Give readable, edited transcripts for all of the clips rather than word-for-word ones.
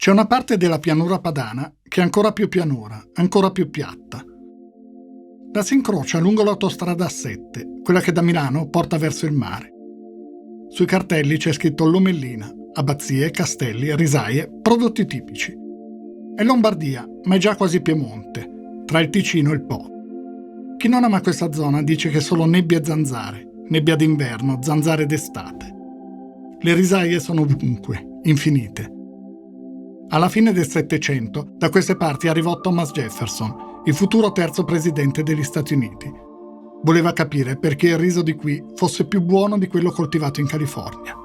C'è una parte della pianura padana che è ancora più pianura, ancora più piatta. La si incrocia lungo l'autostrada A7, quella che da Milano porta verso il mare. Sui cartelli c'è scritto Lomellina, abbazie, castelli, risaie, prodotti tipici. È Lombardia, ma è già quasi Piemonte, tra il Ticino e il Po. Chi non ama questa zona dice che è solo nebbia e zanzare, nebbia d'inverno, zanzare d'estate. Le risaie sono ovunque, infinite. Alla fine del Settecento, da queste parti arrivò Thomas Jefferson, il futuro terzo presidente degli Stati Uniti. Voleva capire perché il riso di qui fosse più buono di quello coltivato in California.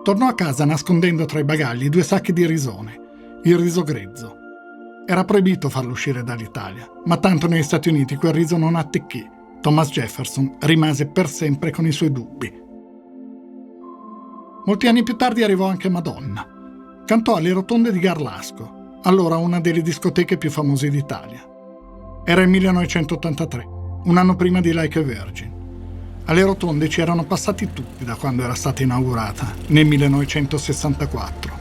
Tornò a casa nascondendo tra i bagagli 2 sacchi di risone, il riso grezzo. Era proibito farlo uscire dall'Italia, ma tanto negli Stati Uniti quel riso non attecchì. Thomas Jefferson rimase per sempre con i suoi dubbi. Molti anni più tardi arrivò anche Madonna. Cantò alle rotonde di Garlasco, allora una delle discoteche più famose d'Italia. Era il 1983, un anno prima di Like a Virgin. Alle rotonde ci erano passati tutti da quando era stata inaugurata, nel 1964.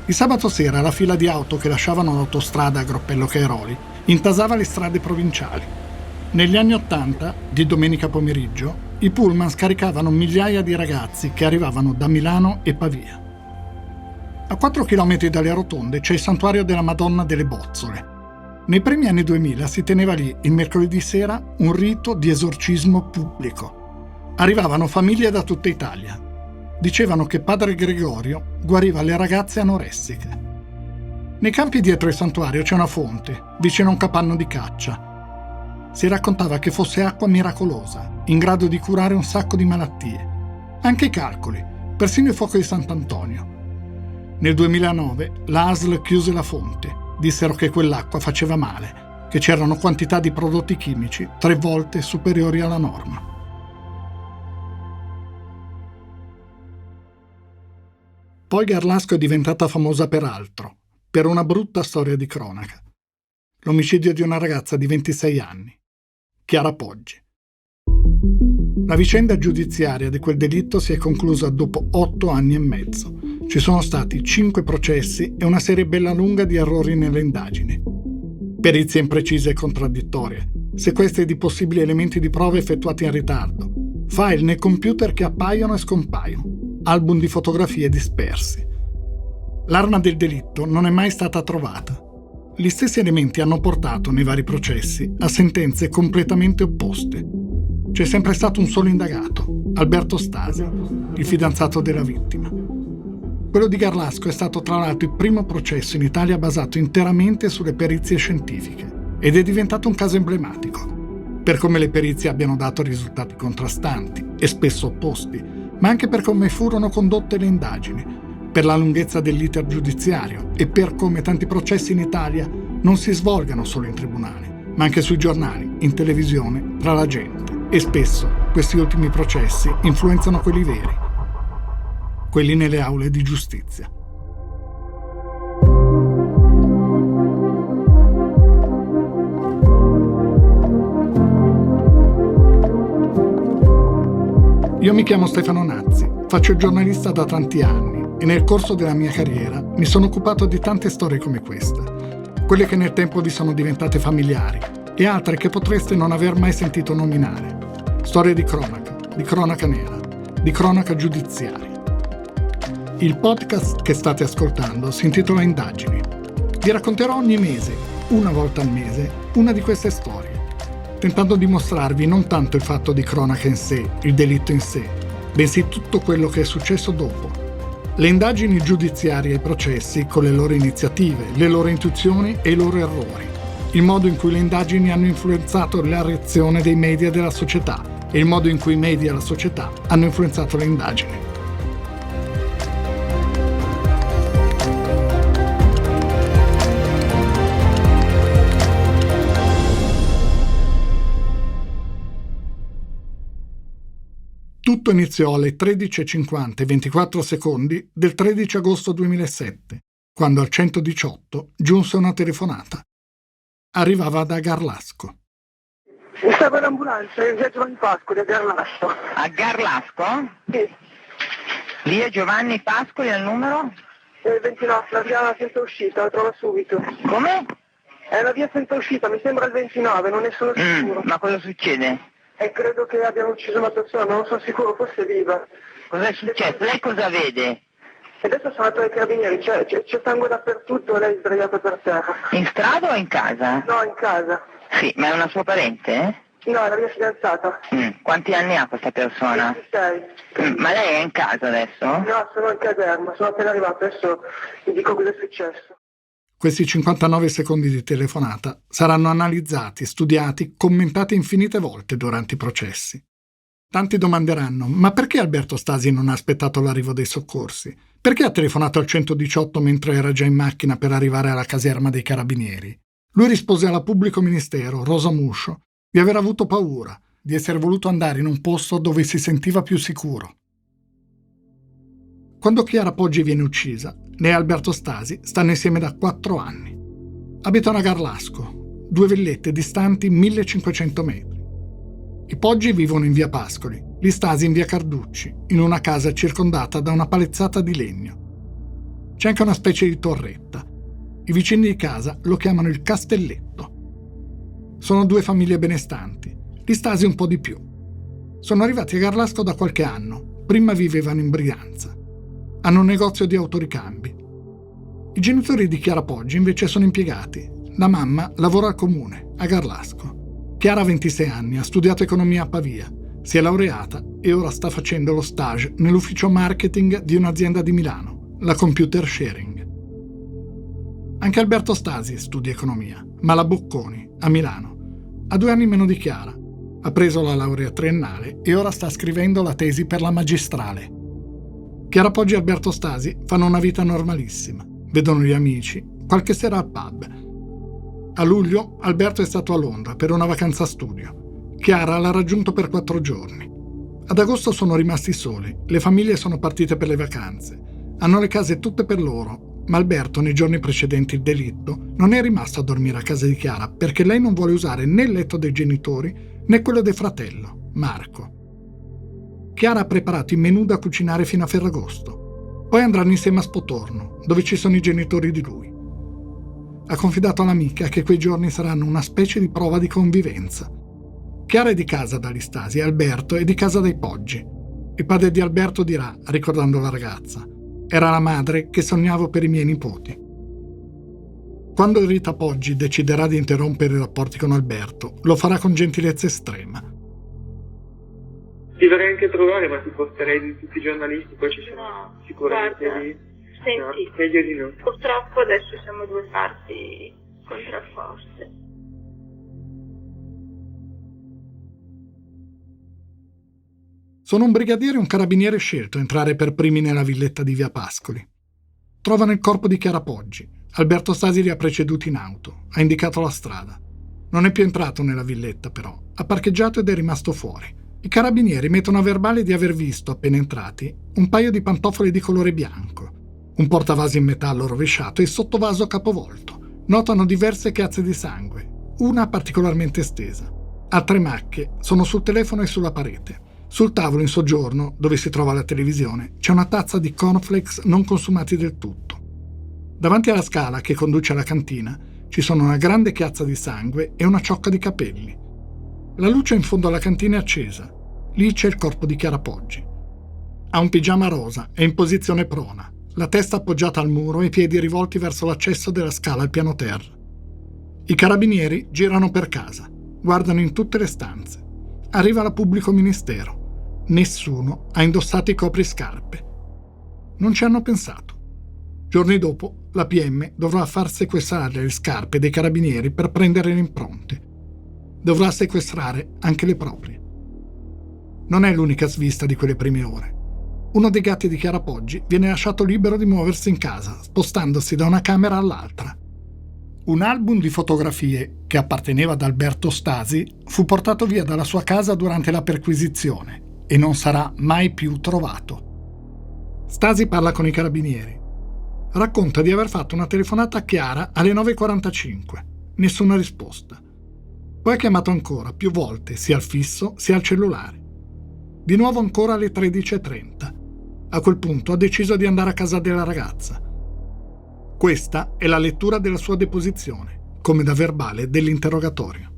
Il sabato sera la fila di auto che lasciavano l'autostrada a Groppello Cairoli intasava le strade provinciali. Negli anni '80, di domenica pomeriggio, i pullman scaricavano migliaia di ragazzi che arrivavano da Milano e Pavia. A 4 chilometri dalle rotonde c'è il santuario della Madonna delle Bozzole. Nei primi anni 2000 si teneva lì, il mercoledì sera, un rito di esorcismo pubblico. Arrivavano famiglie da tutta Italia. Dicevano che padre Gregorio guariva le ragazze anoressiche. Nei campi dietro il santuario c'è una fonte, vicino a un capanno di caccia. Si raccontava che fosse acqua miracolosa, in grado di curare un sacco di malattie. Anche i calcoli, persino il fuoco di Sant'Antonio. Nel 2009 la ASL chiuse la fonte, dissero che quell'acqua faceva male, che c'erano quantità di prodotti chimici 3 volte superiori alla norma. Poi Garlasco è diventata famosa per altro, per una brutta storia di cronaca. L'omicidio di una ragazza di 26 anni, Chiara Poggi. La vicenda giudiziaria di quel delitto si è conclusa dopo 8 anni e mezzo. Ci sono stati 5 processi e una serie bella lunga di errori nelle indagini. Perizie imprecise e contraddittorie, sequestri di possibili elementi di prova effettuati in ritardo, file nei computer che appaiono e scompaiono, album di fotografie dispersi. L'arma del delitto non è mai stata trovata. Gli stessi elementi hanno portato nei vari processi a sentenze completamente opposte. C'è sempre stato un solo indagato, Alberto Stasi, il fidanzato della vittima. Quello di Garlasco è stato tra l'altro il primo processo in Italia basato interamente sulle perizie scientifiche ed è diventato un caso emblematico, per come le perizie abbiano dato risultati contrastanti e spesso opposti, ma anche per come furono condotte le indagini, per la lunghezza dell'iter giudiziario e per come tanti processi in Italia non si svolgano solo in tribunale, ma anche sui giornali, in televisione, tra la gente. E spesso questi ultimi processi influenzano quelli veri, quelli nelle aule di giustizia. Io mi chiamo Stefano Nazzi, faccio il giornalista da tanti anni e nel corso della mia carriera mi sono occupato di tante storie come questa, quelle che nel tempo vi sono diventate familiari e altre che potreste non aver mai sentito nominare. Storie di cronaca nera, di cronaca giudiziaria. Il podcast che state ascoltando si intitola Indagini. Vi racconterò ogni mese, una volta al mese, una di queste storie, tentando di mostrarvi non tanto il fatto di cronaca in sé, il delitto in sé, bensì tutto quello che è successo dopo. Le indagini giudiziarie e i processi con le loro iniziative, le loro intuizioni e i loro errori. Il modo in cui le indagini hanno influenzato la reazione dei media e della società e il modo in cui i media e la società hanno influenzato le indagini. Tutto iniziò alle 13:50 e 24 secondi del 13 agosto 2007, quando al 118 giunse una telefonata. Arrivava da Garlasco. Sta per l'ambulanza, è Giovanni Pascoli a Garlasco. A Garlasco? Sì. Via Giovanni Pascoli al numero? il 29, la via senza uscita, la trovo subito. Come? È una via senza uscita, mi sembra il 29, non ne sono sicuro. Ma cosa succede? E credo che abbiano ucciso una persona, non sono sicuro, forse è viva. Cosa è successo? Lei cosa vede? E adesso sono andato ai carabinieri, c'è sangue dappertutto e lei è sdraiata per terra. In strada o in casa? No, in casa. Sì, ma è una sua parente, eh? No, è la mia fidanzata. Quanti anni ha questa persona? 26. Ma lei è in casa adesso? No, sono in caserma, sono appena arrivato, adesso vi dico cosa è successo. Questi 59 secondi di telefonata saranno analizzati, studiati, commentati infinite volte durante i processi. Tanti domanderanno: ma perché Alberto Stasi non ha aspettato l'arrivo dei soccorsi? Perché ha telefonato al 118 mentre era già in macchina per arrivare alla caserma dei carabinieri? Lui rispose alla pubblico ministero, Rosa Muscio, di aver avuto paura, di essere voluto andare in un posto dove si sentiva più sicuro. Quando Chiara Poggi viene uccisa, lei e Alberto Stasi stanno insieme da 4 anni. Abitano a Garlasco, 2 villette distanti 1500 metri. I Poggi vivono in via Pascoli, gli Stasi in via Carducci, in una casa circondata da una palezzata di legno. C'è anche una specie di torretta. I vicini di casa lo chiamano il Castelletto. Sono 2 famiglie benestanti, gli Stasi un po' di più. Sono arrivati a Garlasco da qualche anno, prima vivevano in Brianza. Hanno un negozio di autoricambi. I genitori di Chiara Poggi invece sono impiegati. La mamma lavora al comune, a Garlasco. Chiara ha 26 anni, ha studiato economia a Pavia, si è laureata e ora sta facendo lo stage nell'ufficio marketing di un'azienda di Milano, la Computer Sharing. Anche Alberto Stasi studia economia, ma alla Bocconi, a Milano. Ha 2 anni meno di Chiara. Ha preso la laurea triennale e ora sta scrivendo la tesi per la magistrale. Chiara Poggi e Alberto Stasi fanno una vita normalissima. Vedono gli amici, qualche sera al pub. A luglio Alberto è stato a Londra per una vacanza studio. Chiara l'ha raggiunto per 4 giorni. Ad agosto sono rimasti soli, le famiglie sono partite per le vacanze. Hanno le case tutte per loro, ma Alberto nei giorni precedenti il delitto non è rimasto a dormire a casa di Chiara perché lei non vuole usare né il letto dei genitori né quello del fratello, Marco. Chiara ha preparato i menù da cucinare fino a Ferragosto. Poi andranno insieme a Spotorno, dove ci sono i genitori di lui. Ha confidato all'amica che quei giorni saranno una specie di prova di convivenza. Chiara è di casa dagli Stasi e Alberto è di casa dai Poggi. Il padre di Alberto dirà, ricordando la ragazza: «Era la madre che sognavo per i miei nipoti». Quando Rita Poggi deciderà di interrompere i rapporti con Alberto, lo farà con gentilezza estrema. Ti vorrei anche trovare, ma ti porterei di tutti i giornalisti, poi ci sono sicuramente guarda, lì. Senti, No, meglio di no. purtroppo adesso siamo 2 parti contrapposte. Sono un brigadiere e un carabiniere scelto a entrare per primi nella villetta di via Pascoli. Trovano il corpo di Chiara Poggi. Alberto Stasi li ha preceduti in auto, ha indicato la strada. Non è più entrato nella villetta, però. Ha parcheggiato ed è rimasto fuori. I carabinieri mettono a verbale di aver visto, appena entrati, un paio di pantofole di colore bianco, un portavaso in metallo rovesciato e il sottovaso capovolto. Notano diverse chiazze di sangue, una particolarmente estesa. Altre macchie sono sul telefono e sulla parete. Sul tavolo in soggiorno, dove si trova la televisione, c'è una tazza di cornflakes non consumati del tutto. Davanti alla scala che conduce alla cantina ci sono una grande chiazza di sangue e una ciocca di capelli. La luce in fondo alla cantina è accesa. Lì c'è il corpo di Chiara Poggi. Ha un pigiama rosa, è in posizione prona, la testa appoggiata al muro e i piedi rivolti verso l'accesso della scala al piano terra. I carabinieri girano per casa, guardano in tutte le stanze. Arriva la pubblico ministero. Nessuno ha indossato i copriscarpe. Non ci hanno pensato. Giorni dopo, la PM dovrà far sequestrare le scarpe dei carabinieri per prendere le impronte. Dovrà sequestrare anche le proprie. Non è l'unica svista di quelle prime ore. Uno dei gatti di Chiara Poggi viene lasciato libero di muoversi in casa, spostandosi da una camera all'altra. Un album di fotografie che apparteneva ad Alberto Stasi fu portato via dalla sua casa durante la perquisizione e non sarà mai più trovato. Stasi parla con i carabinieri. Racconta di aver fatto una telefonata a Chiara alle 9:45. Nessuna risposta. Poi ha chiamato ancora, più volte, sia al fisso sia al cellulare. Di nuovo ancora alle 13:30. A quel punto ha deciso di andare a casa della ragazza. Questa è la lettura della sua deposizione, come da verbale dell'interrogatorio.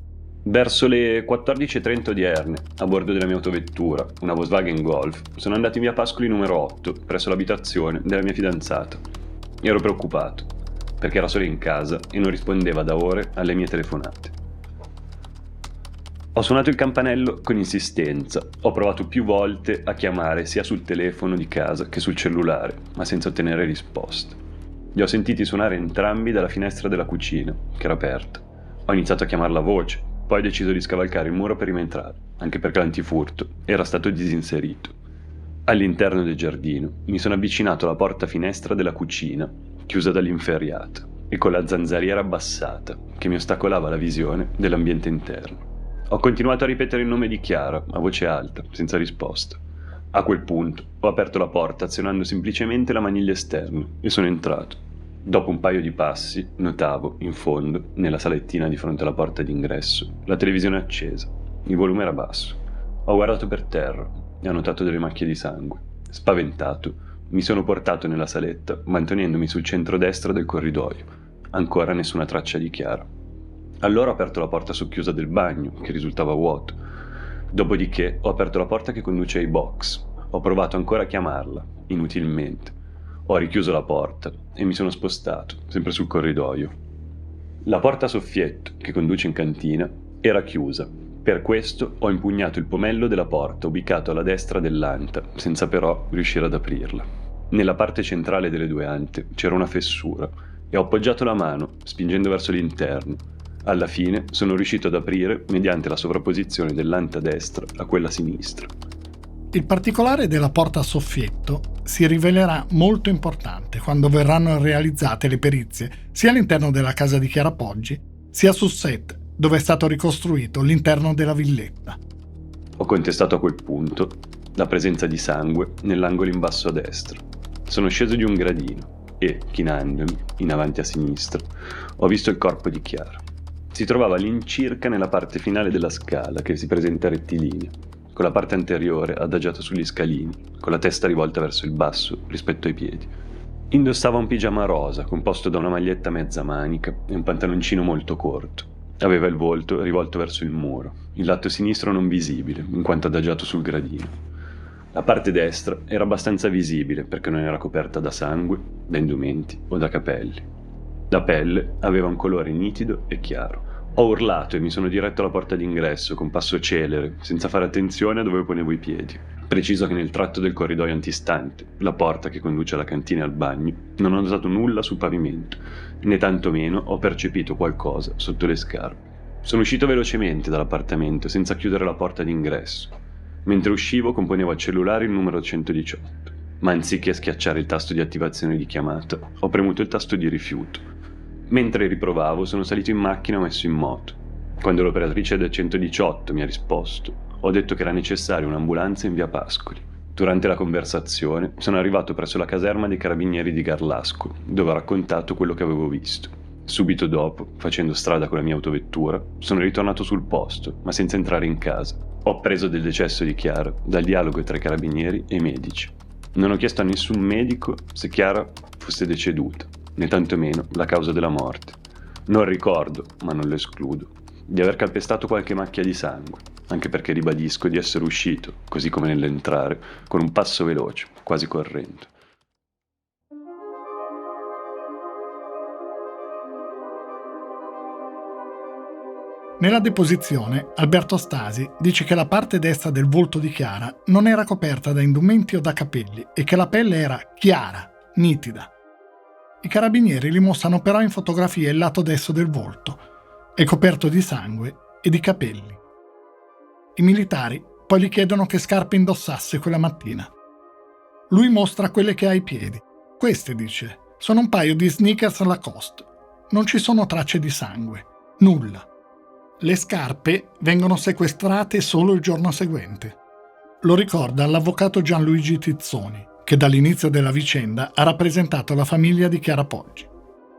Verso le 14:30 odierne, a bordo della mia autovettura, una Volkswagen Golf, sono andati in via Pascoli numero 8, presso l'abitazione della mia fidanzata. Ero preoccupato, perché era sola in casa e non rispondeva da ore alle mie telefonate. Ho suonato il campanello con insistenza, ho provato più volte a chiamare sia sul telefono di casa che sul cellulare, ma senza ottenere risposta. Li ho sentiti suonare entrambi dalla finestra della cucina, che era aperta. Ho iniziato a chiamarla a voce, poi ho deciso di scavalcare il muro per rientrare, anche perché l'antifurto era stato disinserito. All'interno del giardino mi sono avvicinato alla porta-finestra della cucina, chiusa dall'inferriata, e con la zanzariera abbassata, che mi ostacolava la visione dell'ambiente interno. Ho continuato a ripetere il nome di Chiara, a voce alta, senza risposta. A quel punto ho aperto la porta azionando semplicemente la maniglia esterna e sono entrato. Dopo un paio di passi notavo, in fondo, nella salettina di fronte alla porta d'ingresso, la televisione accesa. Il volume era basso. Ho guardato per terra e ho notato delle macchie di sangue. Spaventato, mi sono portato nella saletta, mantenendomi sul centro-destra del corridoio. Ancora nessuna traccia di Chiara. Allora ho aperto la porta socchiusa del bagno, che risultava vuoto. Dopodiché ho aperto la porta che conduce ai box. Ho provato ancora a chiamarla, inutilmente. Ho richiuso la porta e mi sono spostato, sempre sul corridoio. La porta a soffietto, che conduce in cantina, era chiusa. Per questo ho impugnato il pomello della porta, ubicato alla destra dell'anta, senza però riuscire ad aprirla. Nella parte centrale delle due ante c'era una fessura e ho appoggiato la mano, spingendo verso l'interno. Alla fine sono riuscito ad aprire mediante la sovrapposizione dell'anta destra a quella sinistra. Il particolare della porta a soffietto si rivelerà molto importante quando verranno realizzate le perizie sia all'interno della casa di Chiara Poggi, sia sul set dove è stato ricostruito l'interno della villetta. Ho contestato a quel punto la presenza di sangue nell'angolo in basso a destra. Sono sceso di un gradino e, chinandomi in avanti a sinistra, ho visto il corpo di Chiara. Si trovava all'incirca nella parte finale della scala, che si presenta rettilinea, con la parte anteriore adagiata sugli scalini, con la testa rivolta verso il basso rispetto ai piedi. Indossava un pigiama rosa, composto da una maglietta a mezza manica e un pantaloncino molto corto. Aveva il volto rivolto verso il muro, il lato sinistro non visibile, in quanto adagiato sul gradino. La parte destra era abbastanza visibile perché non era coperta da sangue, da indumenti o da capelli. La pelle aveva un colore nitido e chiaro. Ho urlato e mi sono diretto alla porta d'ingresso con passo celere, senza fare attenzione a dove ponevo i piedi. Preciso che nel tratto del corridoio antistante, la porta che conduce alla cantina e al bagno, non ho notato nulla sul pavimento, né tantomeno ho percepito qualcosa sotto le scarpe. Sono uscito velocemente dall'appartamento senza chiudere la porta d'ingresso. Mentre uscivo componevo al cellulare il numero 118, ma anziché schiacciare il tasto di attivazione di chiamata, ho premuto il tasto di rifiuto. Mentre riprovavo, sono salito in macchina e ho messo in moto. Quando l'operatrice del 118 mi ha risposto, ho detto che era necessaria un'ambulanza in via Pascoli. Durante la conversazione sono arrivato presso la caserma dei carabinieri di Garlasco, dove ho raccontato quello che avevo visto. Subito dopo, facendo strada con la mia autovettura, sono ritornato sul posto, ma senza entrare in casa. Ho appreso del decesso di Chiara dal dialogo tra i carabinieri e i medici. Non ho chiesto a nessun medico se Chiara fosse deceduta, né tantomeno la causa della morte. Non ricordo, ma non lo escludo, di aver calpestato qualche macchia di sangue, anche perché ribadisco di essere uscito, così come nell'entrare, con un passo veloce, quasi correndo. Nella deposizione, Alberto Stasi dice che la parte destra del volto di Chiara non era coperta da indumenti o da capelli e che la pelle era chiara, nitida. I carabinieri gli mostrano però in fotografia il lato destro del volto, è coperto di sangue e di capelli. I militari poi gli chiedono che scarpe indossasse quella mattina. Lui mostra quelle che ha ai piedi. Queste, dice, sono un paio di sneakers Lacoste. Non ci sono tracce di sangue, nulla. Le scarpe vengono sequestrate solo il giorno seguente. Lo ricorda l'avvocato Gianluigi Tizzoni, che dall'inizio della vicenda ha rappresentato la famiglia di Chiara Poggi.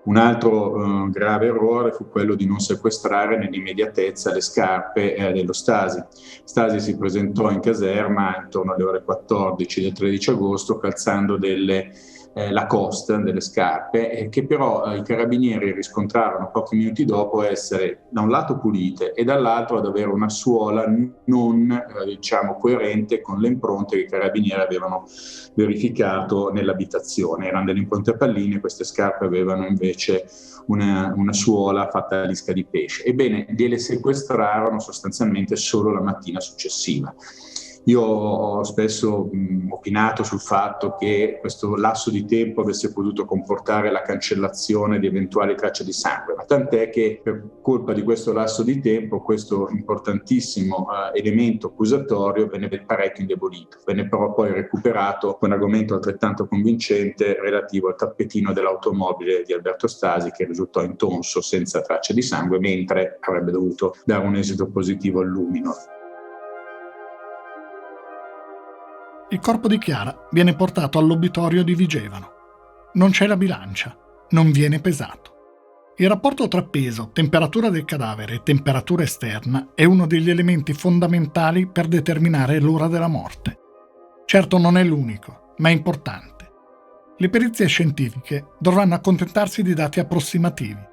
Un altro grave errore fu quello di non sequestrare nell'immediatezza le scarpe dello Stasi. Stasi si presentò in caserma intorno alle ore 14 del 13 agosto calzando delle Lacoste delle scarpe, che però i carabinieri riscontrarono pochi minuti dopo essere da un lato pulite e dall'altro ad avere una suola non coerente con le impronte che i carabinieri avevano verificato nell'abitazione. Erano delle impronte a palline, queste scarpe avevano invece una suola fatta a lisca di pesce. Ebbene, gliele sequestrarono sostanzialmente solo la mattina successiva. Io ho spesso opinato sul fatto che questo lasso di tempo avesse potuto comportare la cancellazione di eventuali tracce di sangue, ma tant'è che per colpa di questo lasso di tempo questo importantissimo elemento accusatorio venne parecchio indebolito. Venne però poi recuperato con un argomento altrettanto convincente relativo al tappetino dell'automobile di Alberto Stasi, che risultò intonso senza tracce di sangue, mentre avrebbe dovuto dare un esito positivo al lumino. Il corpo di Chiara viene portato all'obitorio di Vigevano. Non c'è la bilancia, non viene pesato. Il rapporto tra peso, temperatura del cadavere e temperatura esterna è uno degli elementi fondamentali per determinare l'ora della morte. Certo non è l'unico, ma è importante. Le perizie scientifiche dovranno accontentarsi di dati approssimativi.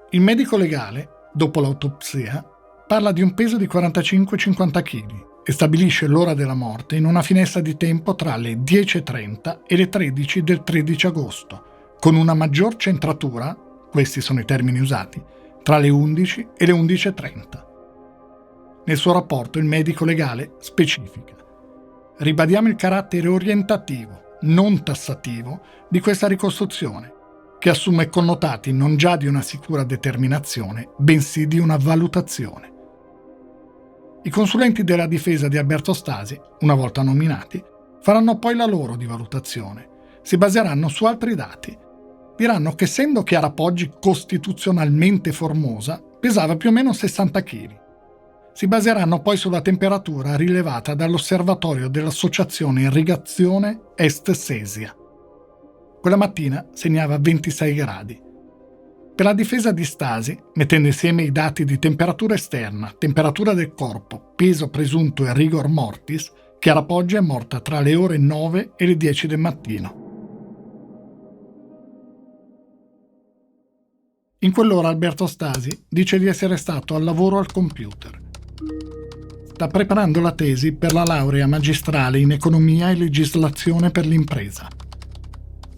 Il medico legale, dopo l'autopsia, parla di un peso di 45-50 kg e stabilisce l'ora della morte in una finestra di tempo tra le 10:30 e le 13 del 13 agosto, con una maggior centratura, questi sono i termini usati, tra le 11 e le 11:30. Nel suo rapporto il medico legale specifica: ribadiamo il carattere orientativo, non tassativo, di questa ricostruzione, che assume connotati non già di una sicura determinazione, bensì di una valutazione. I consulenti della difesa di Alberto Stasi, una volta nominati, faranno poi la loro di valutazione. Si baseranno su altri dati. Diranno che essendo Chiara Poggi costituzionalmente formosa, pesava più o meno 60 kg. Si baseranno poi sulla temperatura rilevata dall'osservatorio dell'Associazione Irrigazione Est Sesia. Quella mattina segnava 26 gradi. Per la difesa di Stasi, mettendo insieme i dati di temperatura esterna, temperatura del corpo, peso presunto e rigor mortis, Chiara Poggi è morta tra le ore 9 e le 10 del mattino. In quell'ora Alberto Stasi dice di essere stato al lavoro al computer. Sta preparando la tesi per la laurea magistrale in economia e legislazione per l'impresa.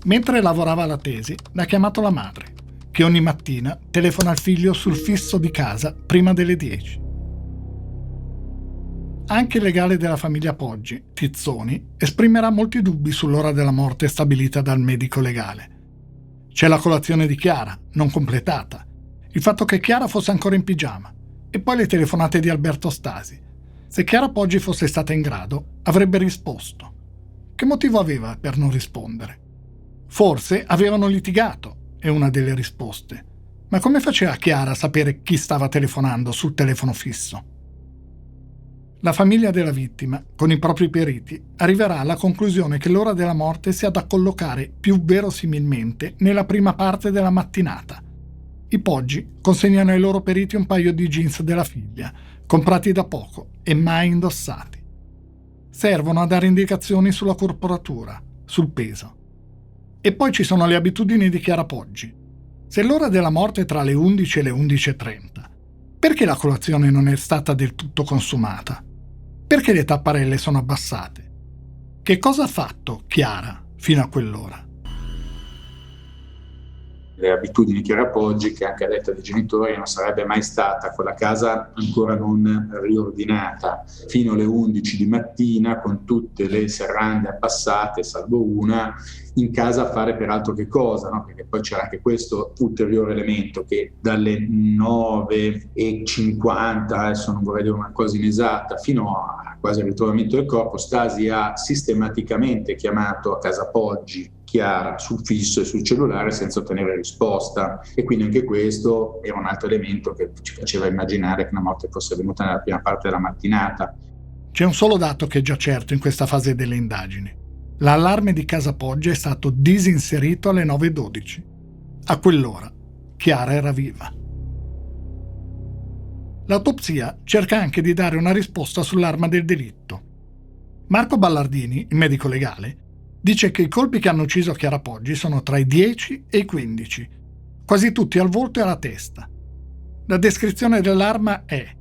Mentre lavorava alla tesi, l'ha chiamato la madre, che ogni mattina telefona al figlio sul fisso di casa prima delle 10. Anche il legale della famiglia Poggi, Tizzoni, esprimerà molti dubbi sull'ora della morte stabilita dal medico legale. C'è la colazione di Chiara, non completata, il fatto che Chiara fosse ancora in pigiama, e poi le telefonate di Alberto Stasi. Se Chiara Poggi fosse stata in grado, avrebbe risposto. Che motivo aveva per non rispondere? Forse avevano litigato, è una delle risposte. Ma come faceva Chiara a sapere chi stava telefonando sul telefono fisso? La famiglia della vittima, con i propri periti, arriverà alla conclusione che l'ora della morte sia da collocare più verosimilmente nella prima parte della mattinata. I Poggi consegnano ai loro periti un paio di jeans della figlia, comprati da poco e mai indossati. Servono a dare indicazioni sulla corporatura, sul peso. E poi ci sono le abitudini di Chiara Poggi. Se l'ora della morte è tra le 11 e le 11:30, perché la colazione non è stata del tutto consumata? Perché le tapparelle sono abbassate? Che cosa ha fatto Chiara fino a quell'ora? Le abitudini di Chiara Poggi, che anche a detta dei genitori non sarebbe mai stata quella casa ancora non riordinata fino alle 11 di mattina, con tutte le serrande abbassate salvo una, in casa a fare peraltro che cosa, no? Perché poi c'era anche questo ulteriore elemento, che dalle 9:50, adesso non vorrei dire una cosa inesatta, fino a quasi al ritrovamento del corpo, Stasi ha sistematicamente chiamato a casa Poggi Chiara sul fisso e sul cellulare senza ottenere risposta, e quindi anche questo era un altro elemento che ci faceva immaginare che una morte fosse avvenuta nella prima parte della mattinata. C'è un solo dato che è già certo in questa fase delle indagini. L'allarme di casa Poggi è stato disinserito alle 9:12. A quell'ora Chiara era viva. L'autopsia cerca anche di dare una risposta sull'arma del delitto. Marco Ballardini, il medico legale, Dice che i colpi che hanno ucciso Chiara Poggi sono tra i 10 e i 15, quasi tutti al volto e alla testa. La descrizione dell'arma è: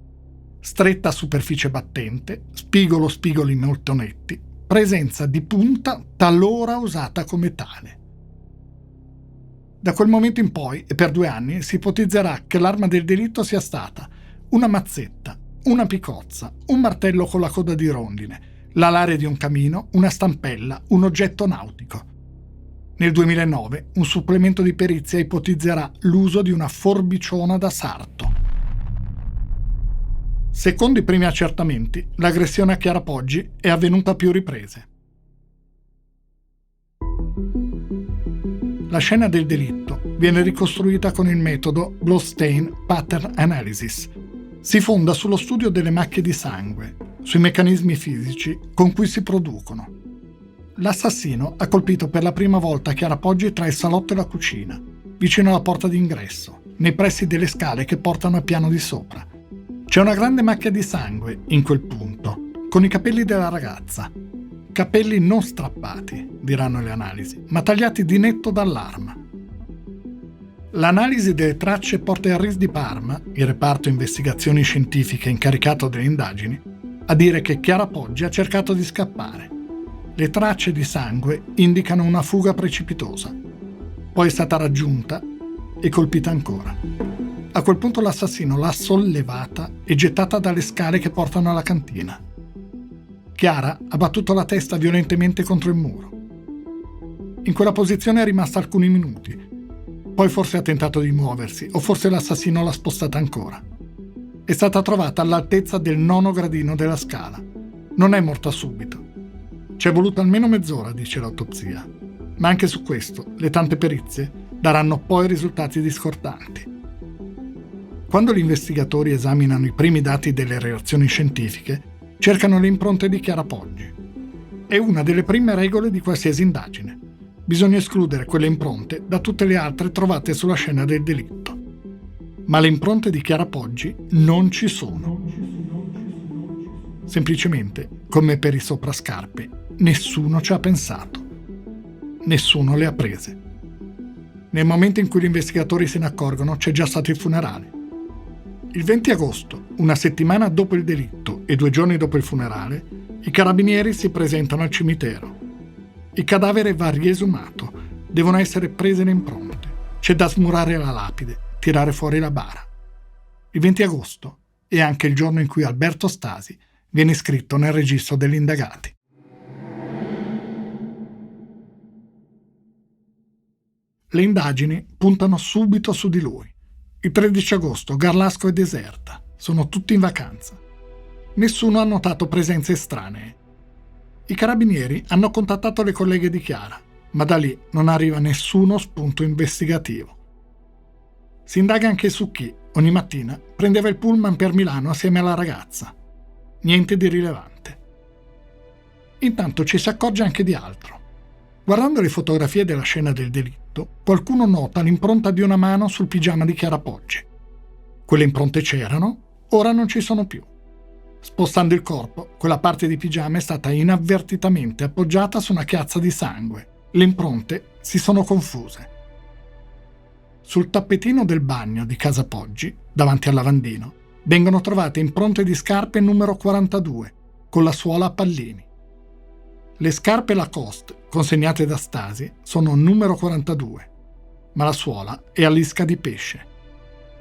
stretta superficie battente, spigoli molto netti, presenza di punta talora usata come tale. Da quel momento in poi, e per 2 anni, si ipotizzerà che l'arma del delitto sia stata una mazzetta, una picozza, un martello con la coda di rondine, l'alare di un camino, una stampella, un oggetto nautico. Nel 2009 un supplemento di perizia ipotizzerà l'uso di una forbiciona da sarto. Secondo i primi accertamenti, l'aggressione a Chiara Poggi è avvenuta a più riprese. La scena del delitto viene ricostruita con il metodo Blood-Stain Pattern Analysis. Si fonda sullo studio delle macchie di sangue, sui meccanismi fisici con cui si producono. L'assassino ha colpito per la prima volta Chiara Poggi tra il salotto e la cucina, vicino alla porta d'ingresso, nei pressi delle scale che portano al piano di sopra. C'è una grande macchia di sangue in quel punto, con i capelli della ragazza. Capelli non strappati, diranno le analisi, ma tagliati di netto dall'arma. L'analisi delle tracce porta il RIS di Parma, il reparto investigazioni scientifiche incaricato delle indagini, a dire che Chiara Poggi ha cercato di scappare. Le tracce di sangue indicano una fuga precipitosa. Poi è stata raggiunta e colpita ancora. A quel punto l'assassino l'ha sollevata e gettata dalle scale che portano alla cantina. Chiara ha battuto la testa violentemente contro il muro. In quella posizione è rimasta alcuni minuti. Poi forse ha tentato di muoversi, o forse l'assassino l'ha spostata ancora. È stata trovata all'altezza del 9° gradino della scala. Non è morta subito. Ci è voluta almeno mezz'ora, dice l'autopsia. Ma anche su questo, le tante perizie daranno poi risultati discordanti. Quando gli investigatori esaminano i primi dati delle relazioni scientifiche, cercano le impronte di Chiara Poggi. È una delle prime regole di qualsiasi indagine. Bisogna escludere quelle impronte da tutte le altre trovate sulla scena del delitto. Ma le impronte di Chiara Poggi non ci sono. Semplicemente, come per i soprascarpe, nessuno ci ha pensato. Nessuno le ha prese. Nel momento in cui gli investigatori se ne accorgono, c'è già stato il funerale. Il 20 agosto, una settimana dopo il delitto e 2 giorni dopo il funerale, i carabinieri si presentano al cimitero. Il cadavere va riesumato, devono essere prese le impronte, c'è da smurare la lapide, tirare fuori la bara. Il 20 agosto è anche il giorno in cui Alberto Stasi viene iscritto nel registro degli indagati. Le indagini puntano subito su di lui. Il 13 agosto Garlasco è deserta, sono tutti in vacanza. Nessuno ha notato presenze estranee. I carabinieri hanno contattato le colleghe di Chiara, ma da lì non arriva nessuno spunto investigativo. Si indaga anche su chi, ogni mattina, prendeva il pullman per Milano assieme alla ragazza. Niente di rilevante. Intanto ci si accorge anche di altro. Guardando le fotografie della scena del delitto, qualcuno nota l'impronta di una mano sul pigiama di Chiara Poggi. Quelle impronte c'erano, ora non ci sono più. Spostando il corpo, quella parte di pigiama è stata inavvertitamente appoggiata su una chiazza di sangue. Le impronte si sono confuse. Sul tappetino del bagno di casa Poggi, davanti al lavandino, vengono trovate impronte di scarpe numero 42, con la suola a pallini. Le scarpe Lacoste, consegnate da Stasi, sono numero 42, ma la suola è a lisca di pesce.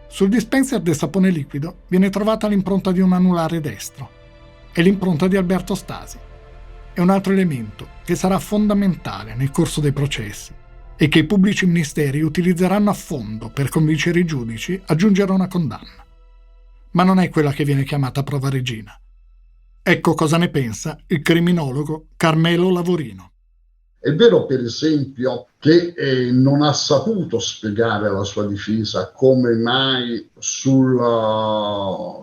Sul dispenser del sapone liquido viene trovata l'impronta di un anulare destro. È l'impronta di Alberto Stasi. È un altro elemento che sarà fondamentale nel corso dei processi e che i pubblici ministeri utilizzeranno a fondo per convincere i giudici a giungere a una condanna. Ma non è quella che viene chiamata prova regina. Ecco cosa ne pensa il criminologo Carmelo Lavorino. È vero, per esempio, che non ha saputo spiegare alla sua difesa come mai sul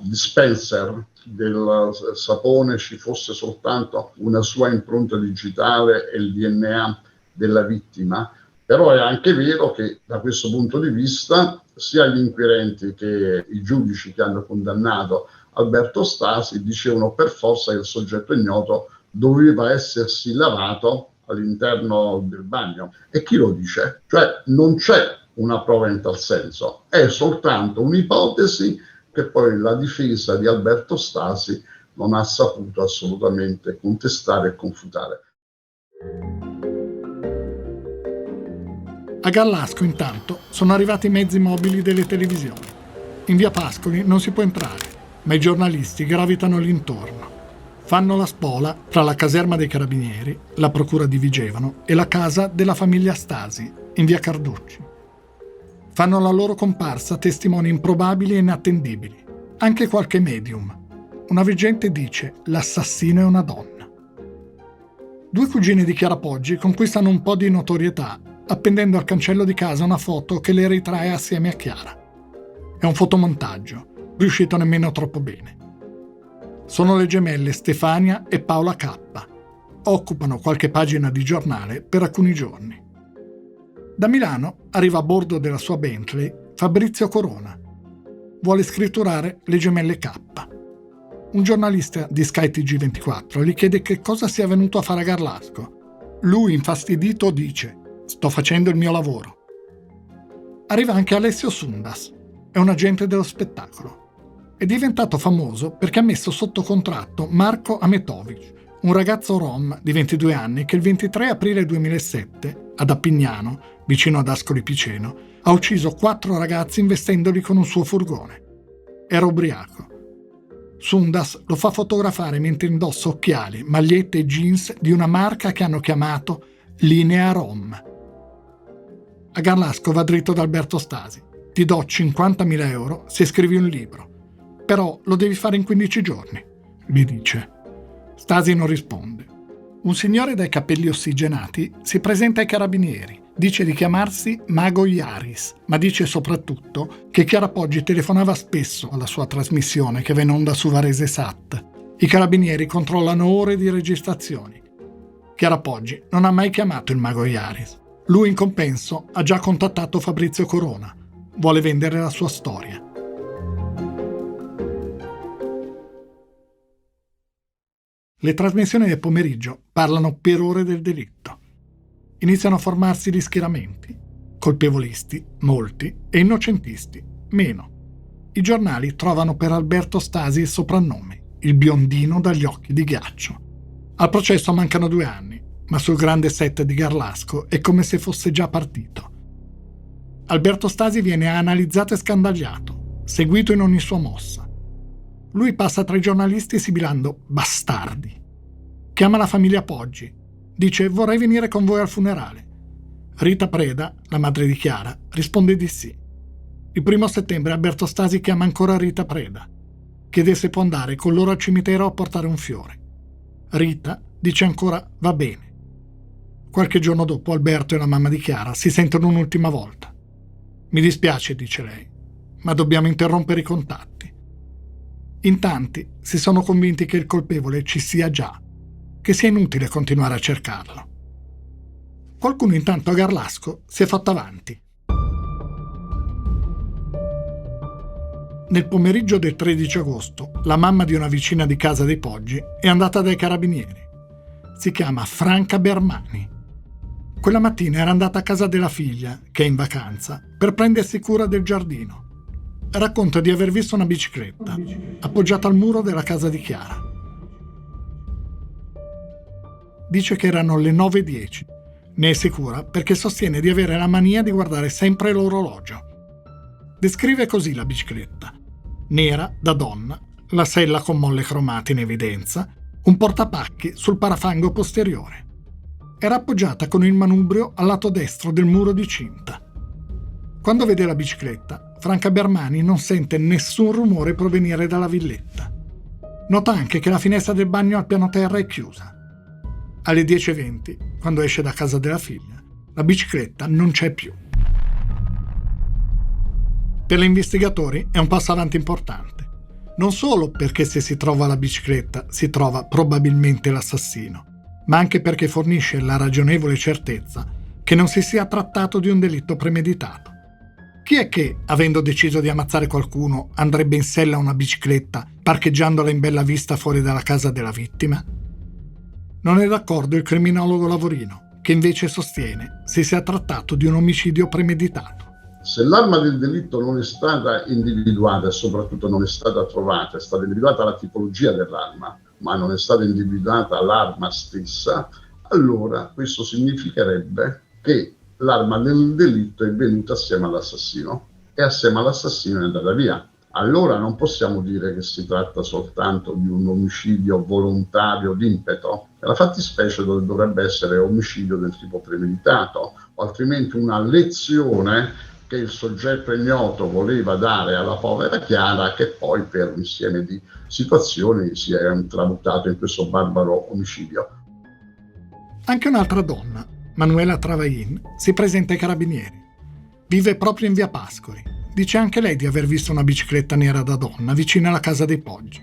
dispenser del sapone ci fosse soltanto una sua impronta digitale e il DNA della vittima, però è anche vero che da questo punto di vista sia gli inquirenti che i giudici che hanno condannato Alberto Stasi dicevano per forza che il soggetto ignoto doveva essersi lavato all'interno del bagno. E chi lo dice? Cioè non c'è una prova in tal senso, è soltanto un'ipotesi che poi la difesa di Alberto Stasi non ha saputo assolutamente contestare e confutare. A Gallasco, intanto, sono arrivati i mezzi mobili delle televisioni. In via Pascoli non si può entrare, ma i giornalisti gravitano lì intorno. Fanno la spola tra la caserma dei Carabinieri, la procura di Vigevano e la casa della famiglia Stasi, in via Carducci. Fanno la loro comparsa testimoni improbabili e inattendibili, anche qualche medium. Una veggente dice: l'assassino è una donna. 2 cugine di Chiara Poggi conquistano un po' di notorietà appendendo al cancello di casa una foto che le ritrae assieme a Chiara. È un fotomontaggio, riuscito nemmeno troppo bene. Sono le gemelle Stefania e Paola K. Occupano qualche pagina di giornale per alcuni giorni. Da Milano arriva a bordo della sua Bentley Fabrizio Corona. Vuole scritturare le gemelle K. Un giornalista di Sky TG24 gli chiede che cosa sia venuto a fare a Garlasco. Lui, infastidito, dice: sto facendo il mio lavoro. Arriva anche Alessio Sundas, è un agente dello spettacolo. È diventato famoso perché ha messo sotto contratto Marko Ametovic, un ragazzo rom di 22 anni che il 23 aprile 2007, ad Appignano, vicino ad Ascoli Piceno, ha ucciso 4 ragazzi investendoli con un suo furgone. Era ubriaco. Sundas lo fa fotografare mentre indossa occhiali, magliette e jeans di una marca che hanno chiamato Linea Rom. A Garlasco va dritto da Alberto Stasi. Ti do 50.000 euro se scrivi un libro. Però lo devi fare in 15 giorni, gli dice. Stasi non risponde. Un signore dai capelli ossigenati si presenta ai Carabinieri. Dice di chiamarsi Mago Iaris, ma dice soprattutto che Chiara Poggi telefonava spesso alla sua trasmissione che va in onda su Varese Sat. I Carabinieri controllano ore di registrazioni. Chiara Poggi non ha mai chiamato il Mago Iaris. Lui in compenso ha già contattato Fabrizio Corona. Vuole vendere la sua storia. Le trasmissioni del pomeriggio parlano per ore del delitto. Iniziano a formarsi gli schieramenti. Colpevolisti, molti, e innocentisti, meno. I giornali trovano per Alberto Stasi il soprannome, il biondino dagli occhi di ghiaccio. Al processo mancano 2 anni, ma sul grande set di Garlasco è come se fosse già partito. Alberto Stasi viene analizzato e scandagliato, seguito in ogni sua mossa. Lui passa tra i giornalisti sibilando bastardi. Chiama la famiglia Poggi. Dice: vorrei venire con voi al funerale. Rita Preda, la madre di Chiara, risponde di sì. Il 1 settembre Alberto Stasi chiama ancora Rita Preda. Chiede se può andare con loro al cimitero a portare un fiore. Rita dice ancora va bene. Qualche giorno dopo Alberto e la mamma di Chiara si sentono un'ultima volta. Mi dispiace, dice lei, ma dobbiamo interrompere i contatti. In tanti si sono convinti che il colpevole ci sia già, che sia inutile continuare a cercarlo. Qualcuno intanto a Garlasco si è fatto avanti. Nel pomeriggio del 13 agosto, la mamma di una vicina di casa dei Poggi è andata dai Carabinieri. Si chiama Franca Bermani. Quella mattina era andata a casa della figlia, che è in vacanza, per prendersi cura del giardino. Racconta di aver visto una bicicletta appoggiata al muro della casa di Chiara. Dice che erano le 9:10. Ne è sicura perché sostiene di avere la mania di guardare sempre l'orologio. Descrive così la bicicletta. Nera, da donna, la sella con molle cromate in evidenza, un portapacchi sul parafango posteriore. Era appoggiata con il manubrio al lato destro del muro di cinta. Quando vede la bicicletta, Franca Bermani non sente nessun rumore provenire dalla villetta. Nota anche che la finestra del bagno al piano terra è chiusa. Alle 10:20, quando esce da casa della figlia, la bicicletta non c'è più. Per gli investigatori è un passo avanti importante. Non solo perché se si trova la bicicletta si trova probabilmente l'assassino, ma anche perché fornisce la ragionevole certezza che non si sia trattato di un delitto premeditato. Chi è che, avendo deciso di ammazzare qualcuno, andrebbe in sella a una bicicletta parcheggiandola in bella vista fuori dalla casa della vittima? Non è d'accordo il criminologo Lavorino, che invece sostiene si sia trattato di un omicidio premeditato. Se l'arma del delitto non è stata individuata e soprattutto non è stata trovata, è stata individuata la tipologia dell'arma, ma non è stata individuata l'arma stessa, allora questo significherebbe che l'arma del delitto è venuta assieme all'assassino e assieme all'assassino è andata via. Allora non possiamo dire che si tratta soltanto di un omicidio volontario d'impeto. La fattispecie dovrebbe essere omicidio del tipo premeditato, o altrimenti una lezione che il soggetto ignoto voleva dare alla povera Chiara, che poi per un insieme di situazioni si è tramutato in questo barbaro omicidio. Anche un'altra donna, Manuela Travain, si presenta ai carabinieri. Vive proprio in via Pascoli. Dice anche lei di aver visto una bicicletta nera da donna vicino alla casa dei Poggi.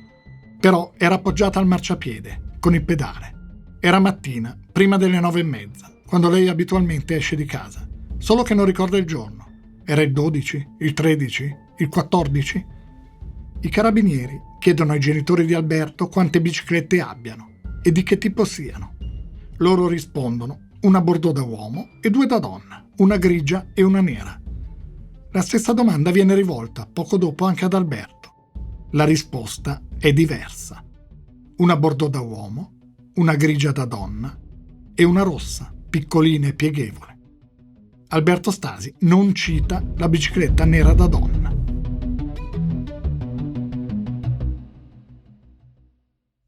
Però era appoggiata al marciapiede, con il pedale. Era mattina, prima delle 9:30, quando lei abitualmente esce di casa. Solo che non ricorda il giorno. Era il 12, il 13, il 14? I carabinieri chiedono ai genitori di Alberto quante biciclette abbiano e di che tipo siano. Loro rispondono una bordeaux da uomo e 2 da donna, una grigia e una nera. La stessa domanda viene rivolta poco dopo anche ad Alberto. La risposta è diversa. Una bordeaux da uomo, una grigia da donna e una rossa, piccolina e pieghevole. Alberto Stasi non cita la bicicletta nera da donna.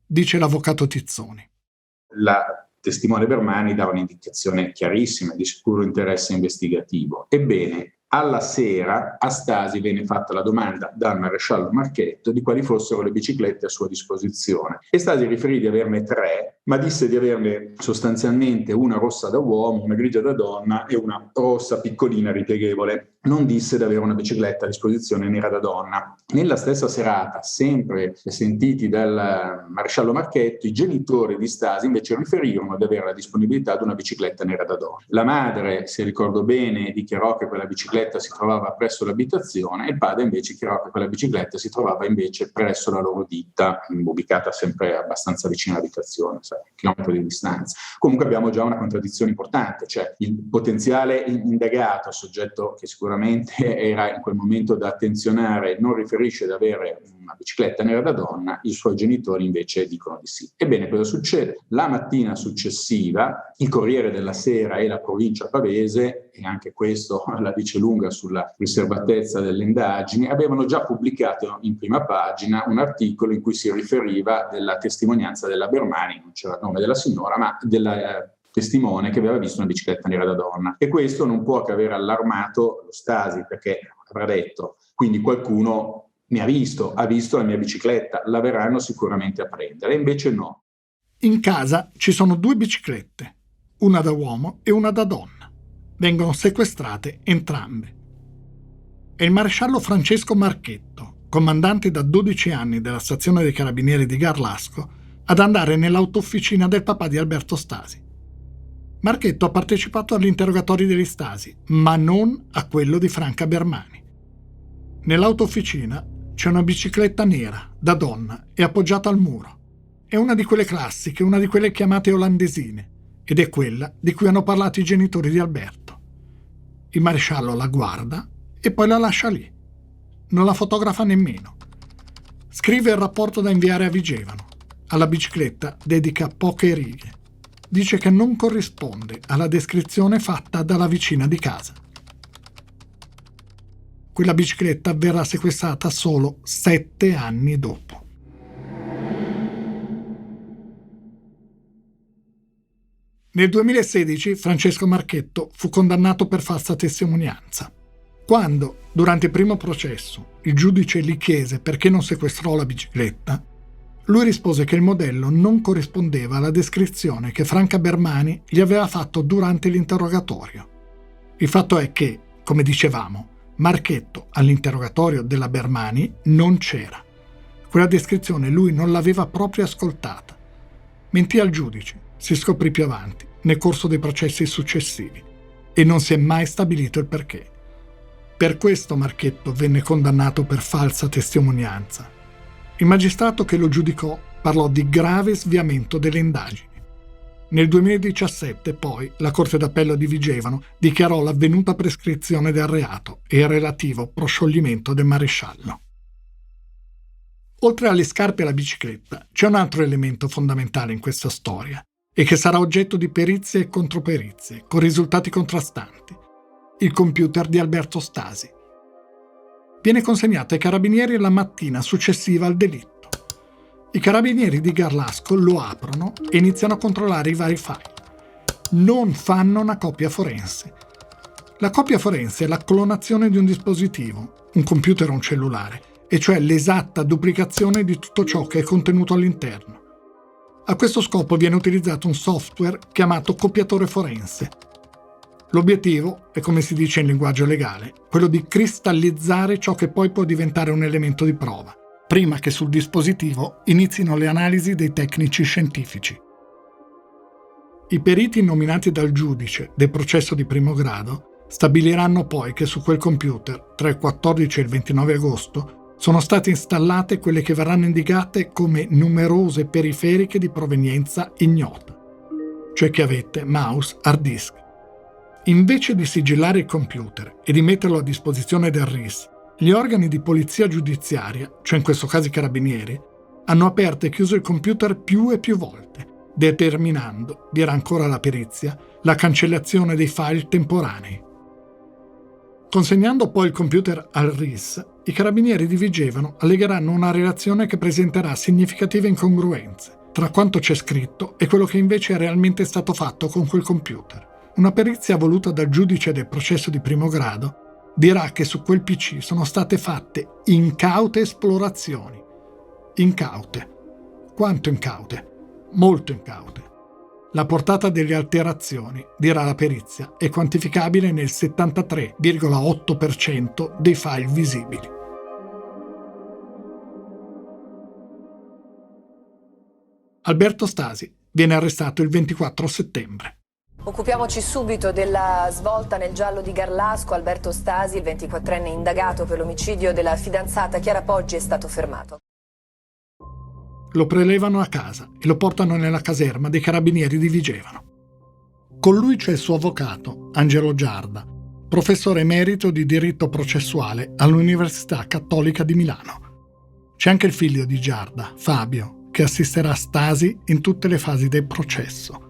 Dice l'avvocato Tizzoni. La testimone Bermani dà un'indicazione chiarissima di sicuro interesse investigativo. Ebbene, alla sera a Stasi viene fatta la domanda dal maresciallo Marchetto di quali fossero le biciclette a sua disposizione. E Stasi riferì di averne 3, ma disse di averne sostanzialmente una rossa da uomo, una grigia da donna e una rossa piccolina ripieghevole. Non disse di avere una bicicletta a disposizione nera da donna. Nella stessa serata, sempre sentiti dal maresciallo Marchetto, i genitori di Stasi invece riferirono di avere la disponibilità di una bicicletta nera da donna. La madre, se ricordo bene, dichiarò che quella bicicletta si trovava presso l'abitazione e il padre invece dichiarò che quella bicicletta si trovava invece presso la loro ditta, ubicata sempre abbastanza vicino all'abitazione, chilometri di distanza. Comunque abbiamo già una contraddizione importante, cioè il potenziale indagato, soggetto che sicuramente era in quel momento da attenzionare, non riferisce di avere una bicicletta nera da donna, i suoi genitori invece dicono di sì. Ebbene, cosa succede? La mattina successiva il Corriere della Sera e la provincia pavese, e anche questo la dice lunga sulla riservatezza delle indagini, avevano già pubblicato in prima pagina un articolo in cui si riferiva della testimonianza della Bermani, non c'era il nome della signora, ma della testimone che aveva visto una bicicletta nera da donna. E questo non può che aver allarmato lo Stasi, perché avrà detto, quindi qualcuno mi ha visto la mia bicicletta, la verranno sicuramente a prendere. E invece no. In casa ci sono 2 biciclette, una da uomo e una da donna. Vengono sequestrate entrambe. È il maresciallo Francesco Marchetto, comandante da 12 anni della stazione dei carabinieri di Garlasco, ad andare nell'autofficina del papà di Alberto Stasi. Marchetto ha partecipato agli interrogatori degli Stasi, ma non a quello di Franca Bermani. Nell'autofficina c'è una bicicletta nera, da donna, e appoggiata al muro. È una di quelle classiche, una di quelle chiamate olandesine, ed è quella di cui hanno parlato i genitori di Alberto. Il maresciallo la guarda e poi la lascia lì. Non la fotografa nemmeno. Scrive il rapporto da inviare a Vigevano. Alla bicicletta dedica poche righe. Dice che non corrisponde alla descrizione fatta dalla vicina di casa. Quella bicicletta verrà sequestrata solo 7 anni dopo. Nel 2016 Francesco Marchetto fu condannato per falsa testimonianza. Quando, durante il primo processo, il giudice gli chiese perché non sequestrò la bicicletta, lui rispose che il modello non corrispondeva alla descrizione che Franca Bermani gli aveva fatto durante l'interrogatorio. Il fatto è che, come dicevamo, Marchetto all'interrogatorio della Bermani non c'era. Quella descrizione lui non l'aveva proprio ascoltata. Mentì al giudice, si scoprì più avanti, nel corso dei processi successivi, e non si è mai stabilito il perché. Per questo Marchetto venne condannato per falsa testimonianza. Il magistrato che lo giudicò parlò di grave sviamento delle indagini. Nel 2017, poi, la Corte d'Appello di Vigevano dichiarò l'avvenuta prescrizione del reato e il relativo proscioglimento del maresciallo. Oltre alle scarpe e alla bicicletta, c'è un altro elemento fondamentale in questa storia e che sarà oggetto di perizie e controperizie, con risultati contrastanti: il computer di Alberto Stasi. Viene consegnato ai carabinieri la mattina successiva al delitto. I carabinieri di Garlasco lo aprono e iniziano a controllare i vari file. Non fanno una copia forense. La copia forense è la clonazione di un dispositivo, un computer o un cellulare, e cioè l'esatta duplicazione di tutto ciò che è contenuto all'interno. A questo scopo viene utilizzato un software chiamato copiatore forense. L'obiettivo è, come si dice in linguaggio legale, quello di cristallizzare ciò che poi può diventare un elemento di prova, prima che sul dispositivo inizino le analisi dei tecnici scientifici. I periti nominati dal giudice del processo di primo grado stabiliranno poi che su quel computer, tra il 14 e il 29 agosto, sono state installate quelle che verranno indicate come numerose periferiche di provenienza ignota, cioè chiavette, mouse, hard disk. Invece di sigillare il computer e di metterlo a disposizione del RIS, gli organi di polizia giudiziaria, cioè in questo caso i carabinieri, hanno aperto e chiuso il computer più e più volte, determinando, dirà ancora la perizia, la cancellazione dei file temporanei. Consegnando poi il computer al RIS, i carabinieri di Vigevano allegheranno una relazione che presenterà significative incongruenze tra quanto c'è scritto e quello che invece è realmente stato fatto con quel computer. Una perizia voluta dal giudice del processo di primo grado dirà che su quel PC sono state fatte incaute esplorazioni. Incaute. Quanto incaute? Molto incaute. La portata delle alterazioni, dirà la perizia, è quantificabile nel 73,8% dei file visibili. Alberto Stasi viene arrestato il 24 settembre. Occupiamoci subito della svolta nel giallo di Garlasco. Alberto Stasi, il 24enne indagato per l'omicidio della fidanzata Chiara Poggi, è stato fermato. Lo prelevano a casa e lo portano nella caserma dei carabinieri di Vigevano. Con lui c'è il suo avvocato, Angelo Giarda, professore emerito di diritto processuale all'Università Cattolica di Milano. C'è anche il figlio di Giarda, Fabio, che assisterà Stasi in tutte le fasi del processo.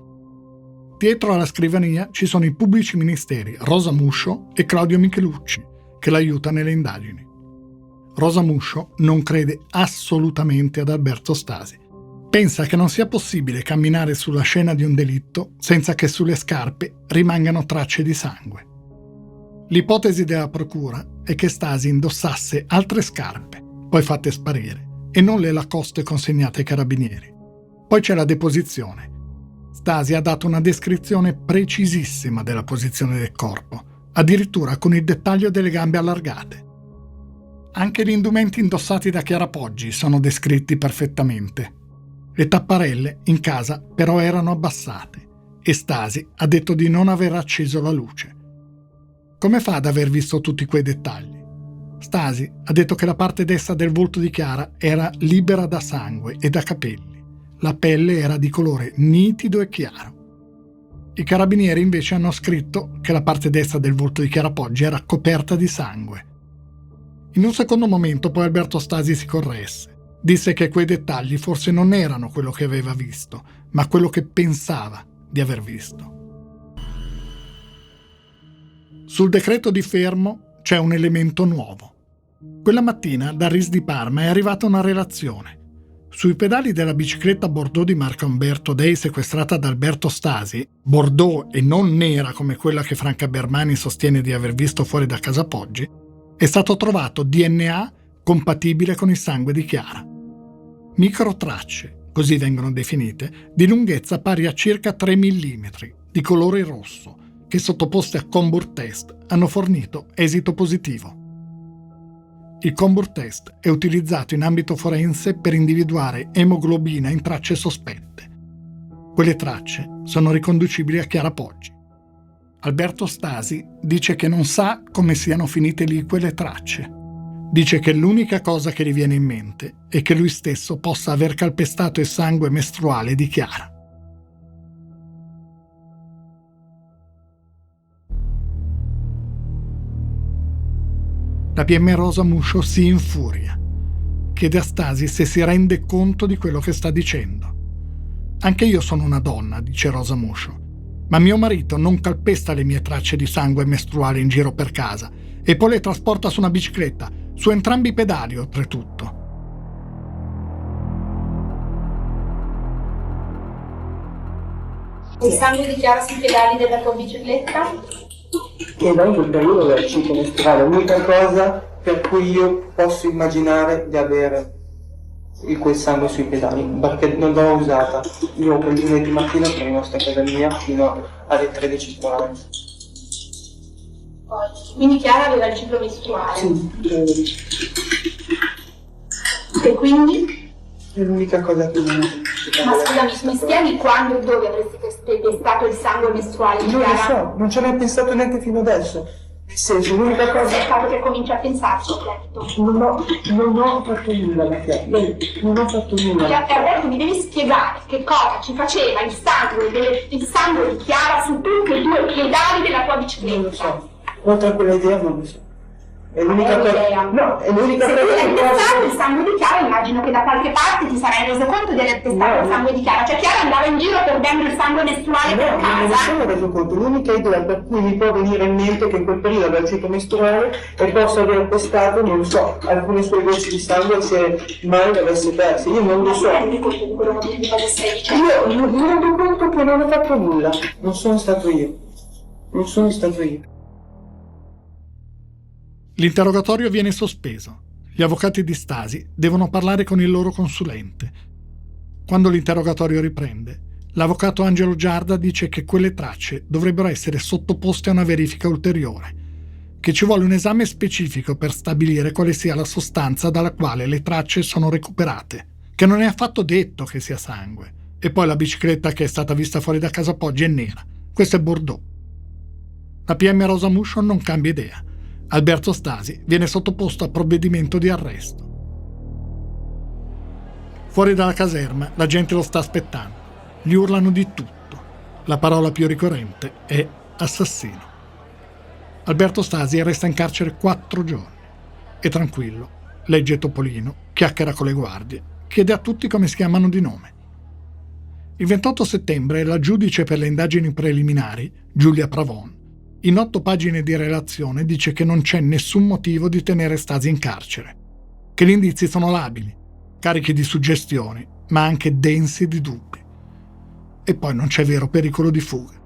Dietro alla scrivania ci sono i pubblici ministeri Rosa Muscio e Claudio Michelucci, che l'aiuta nelle indagini. Rosa Muscio non crede assolutamente ad Alberto Stasi. Pensa che non sia possibile camminare sulla scena di un delitto senza che sulle scarpe rimangano tracce di sangue. L'ipotesi della procura è che Stasi indossasse altre scarpe, poi fatte sparire, e non le Lacoste consegnate ai carabinieri. Poi c'è la deposizione. Stasi ha dato una descrizione precisissima della posizione del corpo, addirittura con il dettaglio delle gambe allargate. Anche gli indumenti indossati da Chiara Poggi sono descritti perfettamente. Le tapparelle in casa però erano abbassate e Stasi ha detto di non aver acceso la luce. Come fa ad aver visto tutti quei dettagli? Stasi ha detto che la parte destra del volto di Chiara era libera da sangue e da capelli. La pelle era di colore nitido e chiaro. I carabinieri invece hanno scritto che la parte destra del volto di Chiara Poggi era coperta di sangue. In un secondo momento poi Alberto Stasi si corresse. Disse che quei dettagli forse non erano quello che aveva visto, ma quello che pensava di aver visto. Sul decreto di fermo c'è un elemento nuovo. Quella mattina da RIS di Parma è arrivata una relazione. Sui pedali della bicicletta Bordeaux di Marco Umberto Dei sequestrata da Alberto Stasi, Bordeaux e non nera come quella che Franca Bermani sostiene di aver visto fuori da casa Poggi, è stato trovato DNA compatibile con il sangue di Chiara. Microtracce, così vengono definite, di lunghezza pari a circa 3 mm, di colore rosso, che sottoposte a Combur test hanno fornito esito positivo. Il Combur test è utilizzato in ambito forense per individuare emoglobina in tracce sospette. Quelle tracce sono riconducibili a Chiara Poggi. Alberto Stasi dice che non sa come siano finite lì quelle tracce. Dice che l'unica cosa che gli viene in mente è che lui stesso possa aver calpestato il sangue mestruale di Chiara. La PM Rosa Muscio si infuria. Chiede a Stasi se si rende conto di quello che sta dicendo. Anche io sono una donna, dice Rosa Muscio, ma mio marito non calpesta le mie tracce di sangue mestruale in giro per casa e poi le trasporta su una bicicletta, su entrambi i pedali oltretutto. Il sangue di Chiara sui pedali della tua bicicletta? Che da in quel periodo era il ciclo mestruale, l'unica cosa per cui io posso immaginare di avere quel sangue sui pedali, perché non l'ho usata. Io quel lunedì mattina sono rimasta a casa mia fino alle 13:40. Quindi Chiara aveva il ciclo mestruale? Sì. E quindi? È l'unica cosa che non... Ma scusami, mi spieghi quando e dove avresti testato il sangue mestruale di Non Chiara? lo so, non ci ho mai pensato neanche fino adesso. Nel senso, l'unica cosa... È stato che cominci a pensarci, ho detto. Non ho fatto nulla, Mattia. Non ho fatto nulla. E adesso mi devi spiegare che cosa ci faceva il sangue di Chiara su tutti e due i pedali della tua bicicletta. Non lo so. Oltre a quella idea non lo so. È l'unica cosa... No, è l'unica Se cosa tu hai che testato il sangue di Chiara, immagino che da qualche parte ti sarai reso conto di aver testato il sangue di Chiara. Cioè Chiara andava in giro perdendo il sangue mestruale per non me ne casa. sono reso conto. L'unica idea per cui mi può venire in mente che in quel periodo aveva il ciclo mestruale e posso aver testato, non lo so, alcune sue gocce di sangue se mai le avesse perse. Io non lo so. Rendi conto di quello che stai dicendo? Io mi rendo conto che non ho fatto nulla. Non sono stato io. Non sono stato io. L'interrogatorio viene sospeso. Gli avvocati di Stasi devono parlare con il loro consulente. Quando l'interrogatorio riprende, l'avvocato Angelo Giarda dice che quelle tracce dovrebbero essere sottoposte a una verifica ulteriore, che ci vuole un esame specifico per stabilire quale sia la sostanza dalla quale le tracce sono recuperate, che non è affatto detto che sia sangue. E poi la bicicletta che è stata vista fuori da casa Poggi è nera. Questo è Bordeaux. La PM Rosa Muscio non cambia idea. Alberto Stasi viene sottoposto a provvedimento di arresto. Fuori dalla caserma la gente lo sta aspettando. Gli urlano di tutto. La parola più ricorrente è assassino. Alberto Stasi resta in carcere 4 giorni. È tranquillo, legge Topolino, chiacchiera con le guardie, chiede a tutti come si chiamano di nome. Il 28 settembre la giudice per le indagini preliminari, Giulia Pravon, in 8 pagine di relazione dice che non c'è nessun motivo di tenere Stasi in carcere, che gli indizi sono labili, carichi di suggestioni, ma anche densi di dubbi. E poi non c'è vero pericolo di fuga.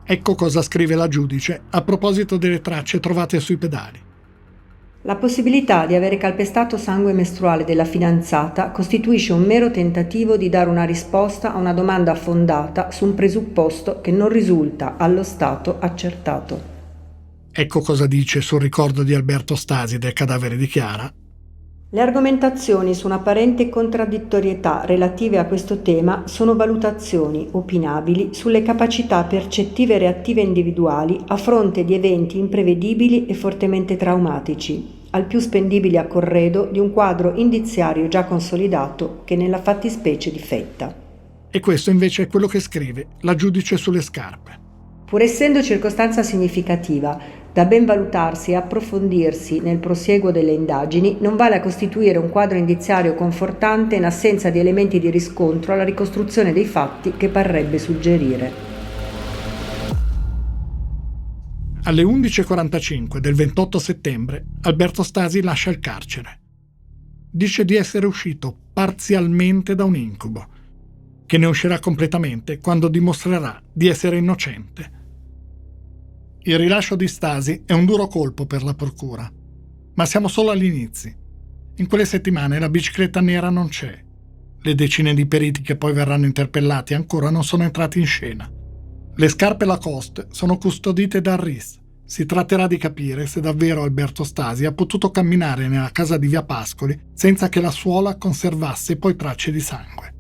Ecco cosa scrive la giudice a proposito delle tracce trovate sui pedali. La possibilità di avere calpestato sangue mestruale della fidanzata costituisce un mero tentativo di dare una risposta a una domanda fondata su un presupposto che non risulta allo stato accertato. Ecco cosa dice sul ricordo di Alberto Stasi del cadavere di Chiara. Le argomentazioni su un'apparente contraddittorietà relative a questo tema sono valutazioni opinabili sulle capacità percettive e reattive individuali a fronte di eventi imprevedibili e fortemente traumatici, al più spendibili a corredo di un quadro indiziario già consolidato che nella fattispecie difetta. E questo invece è quello che scrive la giudice sulle scarpe. Pur essendo circostanza significativa, da ben valutarsi e approfondirsi nel prosieguo delle indagini, non vale a costituire un quadro indiziario confortante in assenza di elementi di riscontro alla ricostruzione dei fatti che parrebbe suggerire. Alle 11:45 del 28 settembre, Alberto Stasi lascia il carcere. Dice di essere uscito parzialmente da un incubo, che ne uscirà completamente quando dimostrerà di essere innocente. Il rilascio di Stasi è un duro colpo per la procura, ma siamo solo agli inizi. In quelle settimane la bicicletta nera non c'è. Le decine di periti che poi verranno interpellati ancora non sono entrati in scena. Le scarpe Lacoste sono custodite dal RIS. Si tratterà di capire se davvero Alberto Stasi ha potuto camminare nella casa di Via Pascoli senza che la suola conservasse poi tracce di sangue.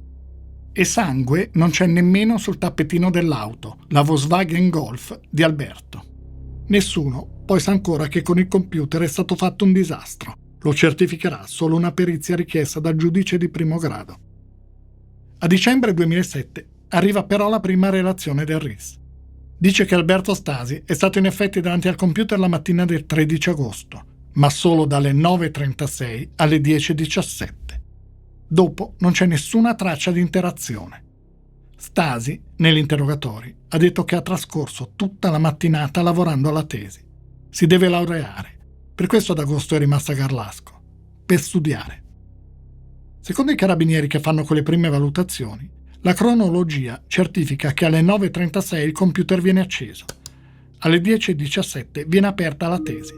E sangue non c'è nemmeno sul tappetino dell'auto, la Volkswagen Golf di Alberto. Nessuno poi sa ancora che con il computer è stato fatto un disastro. Lo certificherà solo una perizia richiesta dal giudice di primo grado. A dicembre 2007 arriva però la prima relazione del RIS. Dice che Alberto Stasi è stato in effetti davanti al computer la mattina del 13 agosto, ma solo dalle 9.36 alle 10.17. Dopo non c'è nessuna traccia di interazione. Stasi, negli interrogatori, ha detto che ha trascorso tutta la mattinata lavorando alla tesi. Si deve laureare. Per questo ad agosto è rimasta a Garlasco. Per studiare. Secondo i carabinieri che fanno quelle prime valutazioni, la cronologia certifica che alle 9.36 il computer viene acceso. Alle 10.17 viene aperta la tesi.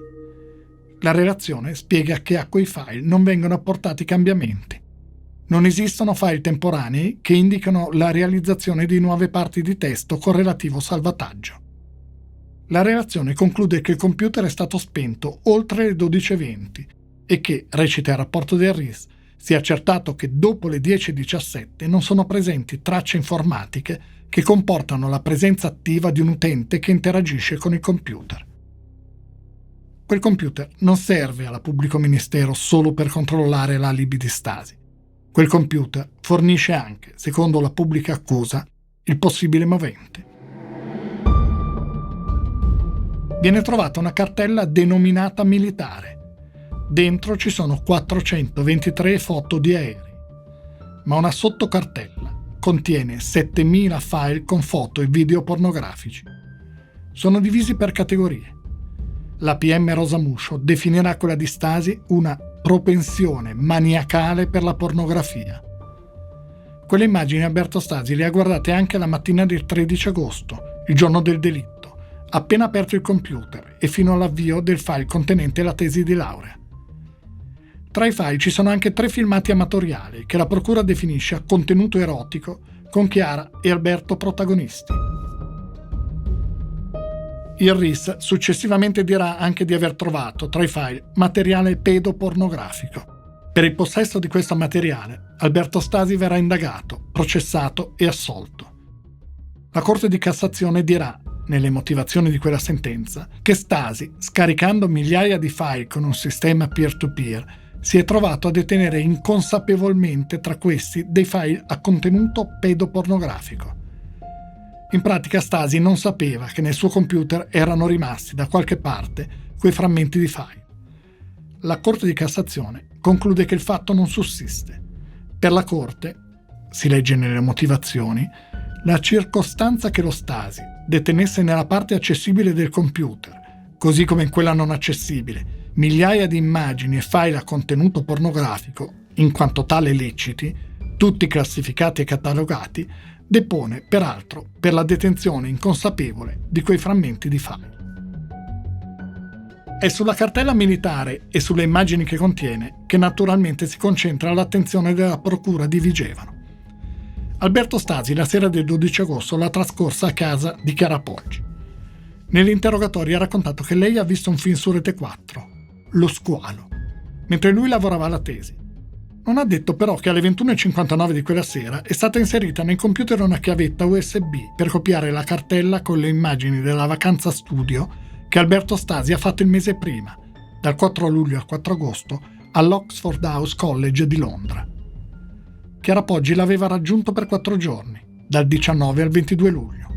La relazione spiega che a quei file non vengono apportati cambiamenti. Non esistono file temporanei che indicano la realizzazione di nuove parti di testo con relativo salvataggio. La relazione conclude che il computer è stato spento oltre le 12.20 e che, recita il rapporto del RIS, si è accertato che dopo le 10.17 non sono presenti tracce informatiche che comportano la presenza attiva di un utente che interagisce con il computer. Quel computer non serve alla pubblico ministero solo per controllare l'alibi di Stasi. Quel computer fornisce anche, secondo la pubblica accusa, il possibile movente. Viene trovata una cartella denominata militare. Dentro ci sono 423 foto di aerei, ma una sottocartella contiene 7.000 file con foto e video pornografici. Sono divisi per categorie. La PM Rosa Muscio definirà quella di Stasi una propensione maniacale per la pornografia. Quelle immagini Alberto Stasi le ha guardate anche la mattina del 13 agosto, il giorno del delitto, appena aperto il computer e fino all'avvio del file contenente la tesi di laurea. Tra i file ci sono anche 3 filmati amatoriali che la procura definisce a contenuto erotico con Chiara e Alberto protagonisti. Il RIS successivamente dirà anche di aver trovato tra i file materiale pedopornografico. Per il possesso di questo materiale, Alberto Stasi verrà indagato, processato e assolto. La Corte di Cassazione dirà, nelle motivazioni di quella sentenza, che Stasi, scaricando migliaia di file con un sistema peer-to-peer, si è trovato a detenere inconsapevolmente tra questi dei file a contenuto pedopornografico. In pratica Stasi non sapeva che nel suo computer erano rimasti da qualche parte quei frammenti di file. La Corte di Cassazione conclude che il fatto non sussiste. Per la Corte, si legge nelle motivazioni, la circostanza che lo Stasi detenesse nella parte accessibile del computer, così come in quella non accessibile, migliaia di immagini e file a contenuto pornografico, in quanto tale leciti, tutti classificati e catalogati, depone peraltro per la detenzione inconsapevole di quei frammenti di file. È sulla cartella militare e sulle immagini che contiene che naturalmente si concentra l'attenzione della procura di Vigevano. Alberto Stasi la sera del 12 agosto l'ha trascorsa a casa di Chiara Poggi. Nell'interrogatorio ha raccontato che lei ha visto un film su Rete 4, Lo Squalo, mentre lui lavorava alla tesi. Non ha detto però che alle 21.59 di quella sera è stata inserita nel computer una chiavetta USB per copiare la cartella con le immagini della vacanza studio che Alberto Stasi ha fatto il mese prima, dal 4 luglio al 4 agosto, all'Oxford House College di Londra. Chiara Poggi l'aveva raggiunto per 4 giorni, dal 19 al 22 luglio.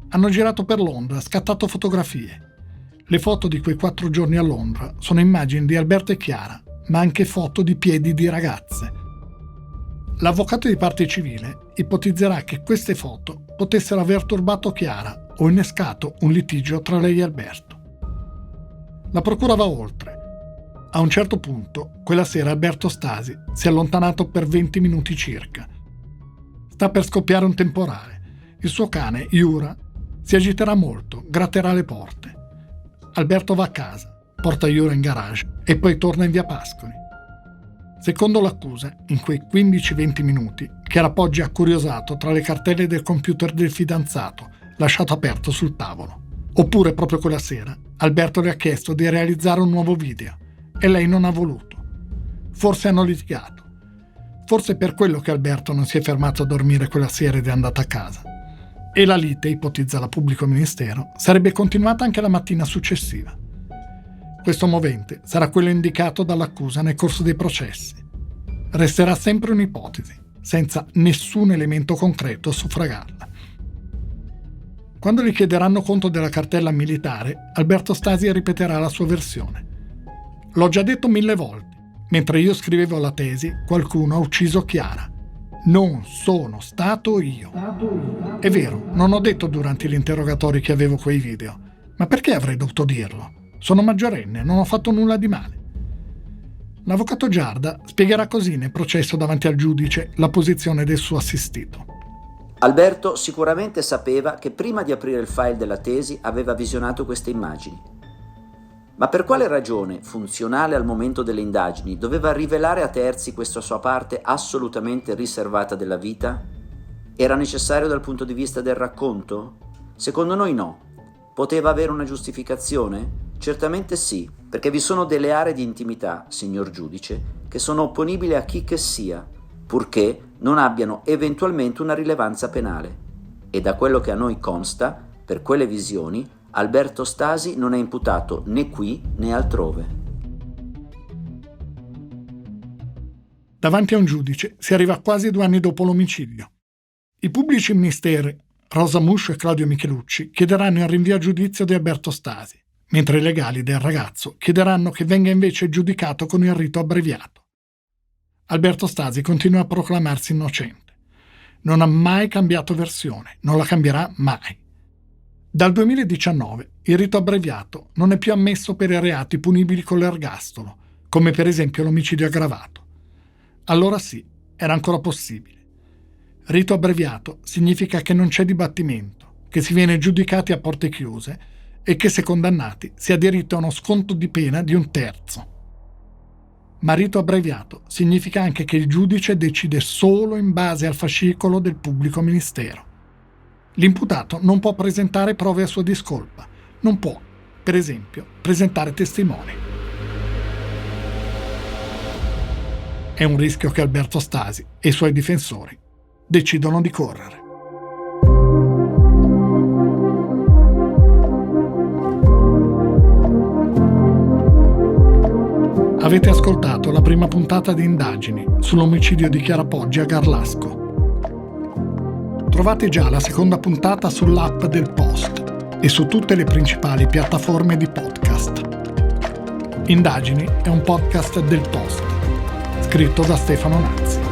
Hanno girato per Londra, scattato fotografie. Le foto di quei 4 giorni a Londra sono immagini di Alberto e Chiara, ma anche foto di piedi di ragazze. L'avvocato di parte civile ipotizzerà che queste foto potessero aver turbato Chiara o innescato un litigio tra lei e Alberto. La procura va oltre. A un certo punto, quella sera Alberto Stasi si è allontanato per 20 minuti circa. Sta per scoppiare un temporale. Il suo cane, Iura, si agiterà molto, gratterà le porte. Alberto va a casa, porta Iura in garage e poi torna in via Pascoli. Secondo l'accusa, in quei 15-20 minuti, Chiara Poggi ha curiosato tra le cartelle del computer del fidanzato, lasciato aperto sul tavolo. Oppure proprio quella sera, Alberto le ha chiesto di realizzare un nuovo video e lei non ha voluto. Forse hanno litigato. Forse per quello che Alberto non si è fermato a dormire quella sera ed è andato a casa. E la lite, ipotizza la pubblico ministero, sarebbe continuata anche la mattina successiva. Questo movente sarà quello indicato dall'accusa nel corso dei processi. Resterà sempre un'ipotesi, senza nessun elemento concreto a suffragarla. Quando gli chiederanno conto della cartella militare, Alberto Stasi ripeterà la sua versione. L'ho già detto 1000 volte. Mentre io scrivevo la tesi, qualcuno ha ucciso Chiara. Non sono stato io. È vero, non ho detto durante gli interrogatori che avevo quei video. Ma perché avrei dovuto dirlo? Sono maggiorenne, non ho fatto nulla di male. L'avvocato Giarda spiegherà così nel processo davanti al giudice la posizione del suo assistito. Alberto sicuramente sapeva che prima di aprire il file della tesi aveva visionato queste immagini. Ma per quale ragione, funzionale al momento delle indagini, doveva rivelare a terzi questa sua parte assolutamente riservata della vita? Era necessario dal punto di vista del racconto? Secondo noi no. Poteva avere una giustificazione? Certamente sì, perché vi sono delle aree di intimità, signor giudice, che sono opponibili a chi che sia, purché non abbiano eventualmente una rilevanza penale. E da quello che a noi consta, per quelle visioni, Alberto Stasi non è imputato né qui né altrove. Davanti a un giudice si arriva quasi 2 anni dopo l'omicidio. I pubblici ministeri Rosa Muscio e Claudio Michelucci chiederanno il rinvio a giudizio di Alberto Stasi, mentre i legali del ragazzo chiederanno che venga invece giudicato con il rito abbreviato. Alberto Stasi continua a proclamarsi innocente. Non ha mai cambiato versione, non la cambierà mai. Dal 2019 il rito abbreviato non è più ammesso per i reati punibili con l'ergastolo, come per esempio l'omicidio aggravato. Allora sì, era ancora possibile. Rito abbreviato significa che non c'è dibattimento, che si viene giudicati a porte chiuse e che se condannati si ha diritto a uno sconto di pena di 1/3. Ma rito abbreviato significa anche che il giudice decide solo in base al fascicolo del pubblico ministero. L'imputato non può presentare prove a sua discolpa, non può, per esempio, presentare testimoni. È un rischio che Alberto Stasi e i suoi difensori decidono di correre. Avete ascoltato la prima puntata di Indagini sull'omicidio di Chiara Poggi a Garlasco. Trovate già la seconda puntata sull'app del Post e su tutte le principali piattaforme di podcast. Indagini è un podcast del Post, scritto da Stefano Nazzi.